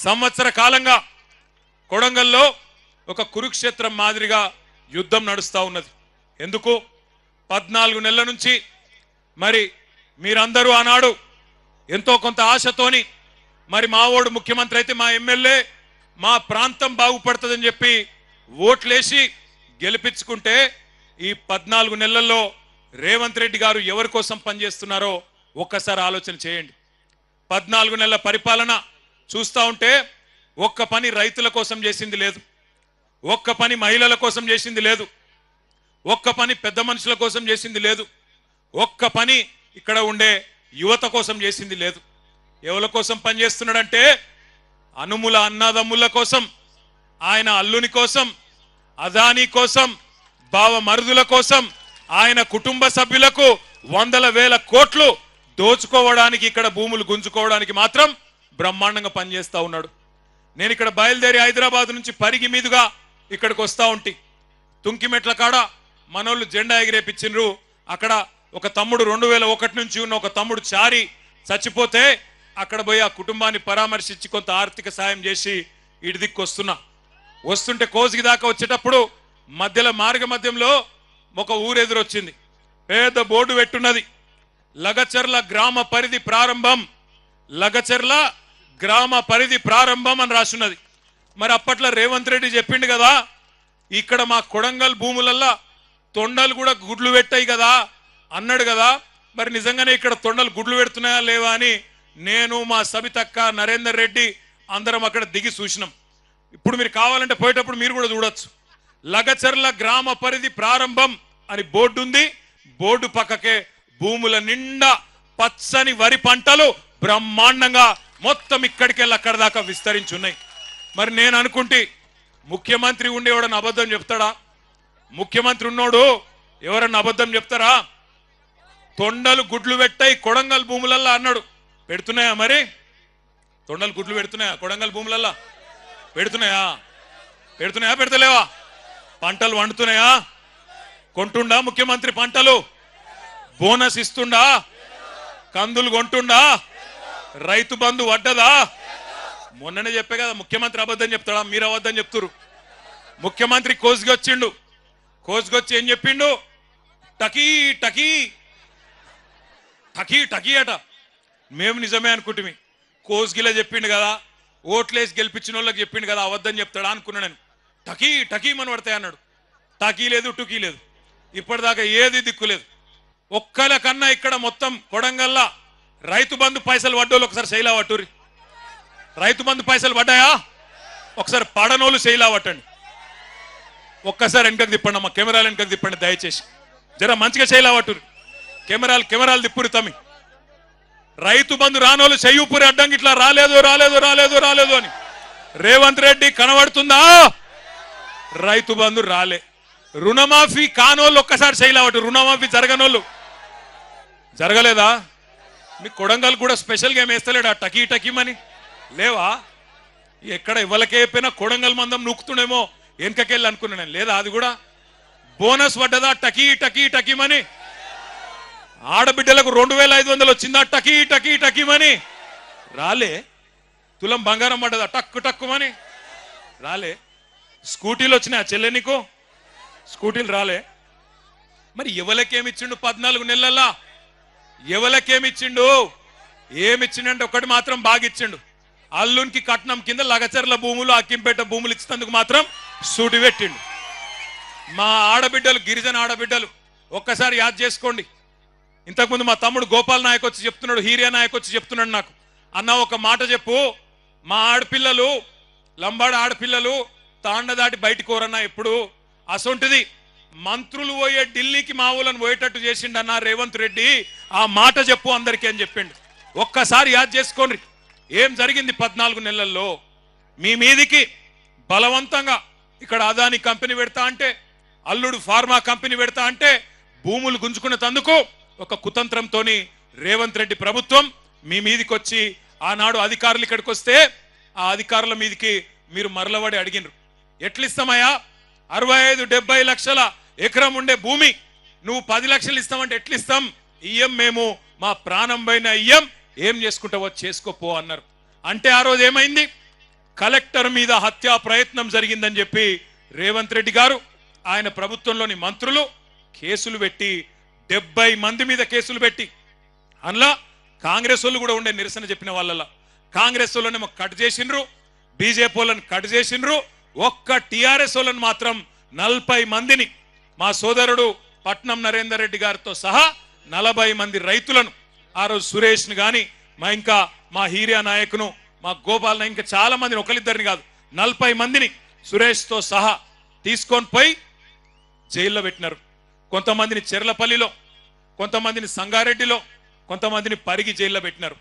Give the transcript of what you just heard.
సంవత్సర కాలంగా కొడంగల్లో ఒక కురుక్షేత్రం మాదిరిగా యుద్ధం నడుస్తూ ఉన్నది. ఎందుకు 14 నెలల నుంచి మరి మీరందరూ ఆనాడు ఎంతో కొంత ఆశతోని మరి మా ఓడు ముఖ్యమంత్రి అయితే మా ఎమ్మెల్యే మా ప్రాంతం బాగుపడుతుందని చెప్పి ఓట్లేసి గెలిపించుకుంటే ఈ 14 నెలల్లో రేవంత్ రెడ్డి గారు ఎవరి కోసం పనిచేస్తున్నారో ఒక్కసారి ఆలోచన చేయండి. 14 నెలల పరిపాలన చూస్తూ ఉంటే ఒక్క పని రైతుల కోసం చేసింది లేదు, ఒక్క పని మహిళల కోసం చేసింది లేదు, ఒక్క పని పెద్ద మనుషుల కోసం చేసింది లేదు, ఒక్క పని ఇక్కడ ఉండే యువత కోసం చేసింది లేదు. ఎవరి కోసం పనిచేస్తున్నాడంటే అనుముల అన్నదమ్ముల కోసం, ఆయన అల్లుని కోసం, అదానీ కోసం, బావ మరుదుల కోసం, ఆయన కుటుంబ సభ్యులకు వందల వేల కోట్లు దోచుకోవడానికి, ఇక్కడ భూములు గుంజుకోవడానికి మాత్రం బ్రహ్మాండంగా పనిచేస్తా ఉన్నాడు. నేను ఇక్కడ బయలుదేరి హైదరాబాద్ నుంచి పరిగి మీదుగా ఇక్కడికి వస్తా ఉంటే తుంకిమెట్ల కాడ మనోళ్ళు జెండా ఎగిరేపించిండ్రు. అక్కడ ఒక తమ్ముడు 2001 నుంచి ఉన్న ఒక తమ్ముడు చారి చచ్చిపోతే అక్కడ పోయి ఆ కుటుంబాన్ని పరామర్శించి కొంత ఆర్థిక సాయం చేసి ఇటు దిక్కు వస్తుంటే కోసిగి దాకా వచ్చేటప్పుడు మార్గ మధ్యంలో ఒక ఊరెదురొచ్చింది. పెద్ద బోర్డు పెట్టున్నది, లగచర్ల గ్రామ పరిధి ప్రారంభం, లగచర్ల గ్రామ పరిధి ప్రారంభం అని రాసున్నది. మరి అప్పట్లో రేవంత్ రెడ్డి చెప్పిండు కదా, ఇక్కడ మా కొడంగల్ భూములల్లా తొండలు కూడా గుడ్లు పెట్టాయి కదా అన్నాడు కదా. మరి నిజంగానే ఇక్కడ తొండలు గుడ్లు పెడుతున్నాయా లేవా అని నేను, మా సబితక్క, నరేందర్ రెడ్డి అందరం అక్కడ దిగి చూసినాం. ఇప్పుడు మీరు కావాలంటే పోయేటప్పుడు మీరు కూడా చూడొచ్చు. లగచర్ల గ్రామ పరిధి ప్రారంభం అని బోర్డు ఉంది. బోర్డు పక్కకే భూముల నిండా పచ్చని వరి పంటలు బ్రహ్మాండంగా మొత్తం ఇక్కడికెళ్ళి అక్కడ దాకా విస్తరించున్నాయి. మరి నేను అనుకుంటే ముఖ్యమంత్రి ఉండేవాడని అబద్ధం చెప్తాడా? ముఖ్యమంత్రి ఉన్నోడు ఎవరన్నా అబద్ధం చెప్తారా? తొండలు గుడ్లు పెట్టాయి కొడంగల్ భూములల్లా అన్నాడు. పెడుతున్నాయా? మరి తొండలు గుడ్లు పెడుతున్నాయా కొడంగల్ భూములల్లా? పెడుతున్నాయా? పెడతలేవా? పంటలు వండుతున్నాయా? కొంటుండా ముఖ్యమంత్రి పంటలు? బోనస్ ఇస్తుండా? కందులు కొంటుండా? రైతు బంధు వడ్డదా? మొన్ననే చెప్పే కదా ముఖ్యమంత్రి అబద్ధం చెప్తాడా? మీరు అబద్ధం చెప్తురు. ముఖ్యమంత్రి కోసుకొచ్చిండు. కోసుకొచ్చి ఏం చెప్పిండు? టకీ టకీ టకీ టకీ అట. మేము నిజమే అనుకుంటుమి. కోసుగిలా చెప్పిండు కదా, ఓట్లేసి గెలిపించిన వాళ్ళకి చెప్పిండు కదా, అబద్ధం చెప్తాడా అనుకున్నా నేను. టకీ టకీ మన పడతాయి అన్నాడు. టకీ లేదు, టుకీ లేదు, ఇప్పటిదాకా ఏది దిక్కులేదు. ఒక్కల కన్నా ఇక్కడ మొత్తం కొడంగల్లా రైతు బంధు పైసలు పడ్డోళ్ళు ఒకసారి శైలా పట్టుర్రి. రైతు బంధు పైసలు పడ్డాయా? ఒకసారి పడనోళ్ళు శైలా పట్టండి. ఒక్కసారి వెనకకు తిప్పండి అమ్మా, కెమెరాలు వెనకకు తిప్పండి దయచేసి. జర మంచిగా శైలా పట్టుర్రి. కెమెరాలు తిప్పురి తమ్మి. రైతు బంధు రానోళ్ళు చెయ్యుపురి అడ్డంకి ఇట్లా రాలేదు రాలేదు రాలేదు రాలేదు అని. రేవంత్ రెడ్డి కనబడుతుందా? రైతు బంధు రాలే. రుణమాఫీ కానోళ్ళు ఒక్కసారి శైలావట్టు. రుణమాఫీ జరగనోళ్ళు జరగలేదా? మీ కొడంగల్ కూడా స్పెషల్గా ఏం వేస్తలేడా టకీ టకీమని? లేవా? ఎక్కడ ఇవ్వలకే చెప్పినా కొడంగల్ మందం నూకుతుండేమో వెనకకెళ్ళి అనుకున్నా నేను. లేదా అది కూడా బోనస్ పడ్డదా టకీ టకీ టకీమని? ఆడబిడ్డలకు 2500 వచ్చిందా టకీ టకీ టకీమని? రాలే. తులం బంగారం పడ్డదా టక్కు టక్కుమని? రాలే. స్కూటీలు వచ్చినాయా చెల్లె నీకు? స్కూటీలు రాలే. మరి ఎవలకేమిచ్చిండు 14 నెలల్లో? ఎవలకేమిచ్చిండు? ఏమిచ్చిండంటే ఒకటి మాత్రం బాగా ఇచ్చిండు. అల్లునికి కట్నం కింద లగచర్ల భూములు, అక్కింపేట భూములు ఇచ్చినందుకు మాత్రం సూటి పెట్టిండు. మా ఆడబిడ్డలు, గిరిజన ఆడబిడ్డలు ఒక్కసారి యాద్ చేసుకోండి. ఇంతకుముందు మా తమ్ముడు గోపాల్ నాయక్ వచ్చి చెప్తున్నాడు, హీరియా నాయక్ వచ్చి చెప్తున్నాడు నాకు, అన్న ఒక మాట చెప్పు, మా ఆడపిల్లలు, లంబాడ ఆడపిల్లలు తాండ దాటి బయటికి కోరన్నా ఎప్పుడు. అసొంటిది మంత్రులు పోయే ఢిల్లీకి మా ఊళ్ళని పోయేటట్టు చేసిండన్న రేవంత్ రెడ్డి. ఆ మాట చెప్పు అందరికీ అని చెప్పిండు. ఒక్కసారి యాద్ చేసుకోండి ఏం జరిగింది 14 నెలల్లో. మీ మీదికి బలవంతంగా ఇక్కడ అదానీ కంపెనీ పెడతా అంటే, అల్లుడు ఫార్మా కంపెనీ పెడతా అంటే భూములు గుంజుకున్న తందుకు ఒక కుతంత్రంతో రేవంత్ రెడ్డి ప్రభుత్వం మీ మీదికి వచ్చి ఆనాడు అధికారులు ఇక్కడికి వస్తే ఆ అధికారుల మీదికి మీరు మరలబడి అడిగినరు. ఎట్లిస్తామయ్యా 65-70 లక్షల ఎకరం ఉండే భూమి నువ్వు 10 లక్షలు ఇస్తామంటే ఎట్లిస్తాం? ఇయ్యం, మేము మా ప్రాణం పైన ఇయ్యం, ఏం చేసుకుంటావో చేసుకోపో అన్నారు. అంటే ఆ రోజు ఏమైంది? కలెక్టర్ మీద హత్యా ప్రయత్నం జరిగిందని చెప్పి రేవంత్ రెడ్డి గారు ఆయన ప్రభుత్వంలోని మంత్రులు కేసులు పెట్టి 70 మంది మీద కేసులు పెట్టి అందులో కాంగ్రెస్ వాళ్ళు కూడా ఉండే నిరసన చెప్పిన వాళ్ళ కాంగ్రెస్ వాళ్ళనేమో కట్ చేసిండ్రు, బీజేపీ వాళ్ళని కట్ చేసిండ్రు. ఒక్క టిఆర్ఎస్ వాళ్ళని మాత్రం 40 మందిని మా సోదరుడు పట్నం నరేందర్ రెడ్డి గారితో సహా 40 మంది రైతులను ఆ రోజు సురేష్ను కానీ ఇంకా మా హీరియా నాయకును మా గోపాల్ ఇంకా చాలా మందిని ఒకరిద్దరిని కాదు 40 మందిని సురేష్తో సహా తీసుకొని పోయి జైల్లో పెట్టినారు. కొంతమందిని చెర్లపల్లిలో, కొంతమందిని సంగారెడ్డిలో, కొంతమందిని పరిగి జైల్లో పెట్టినారు.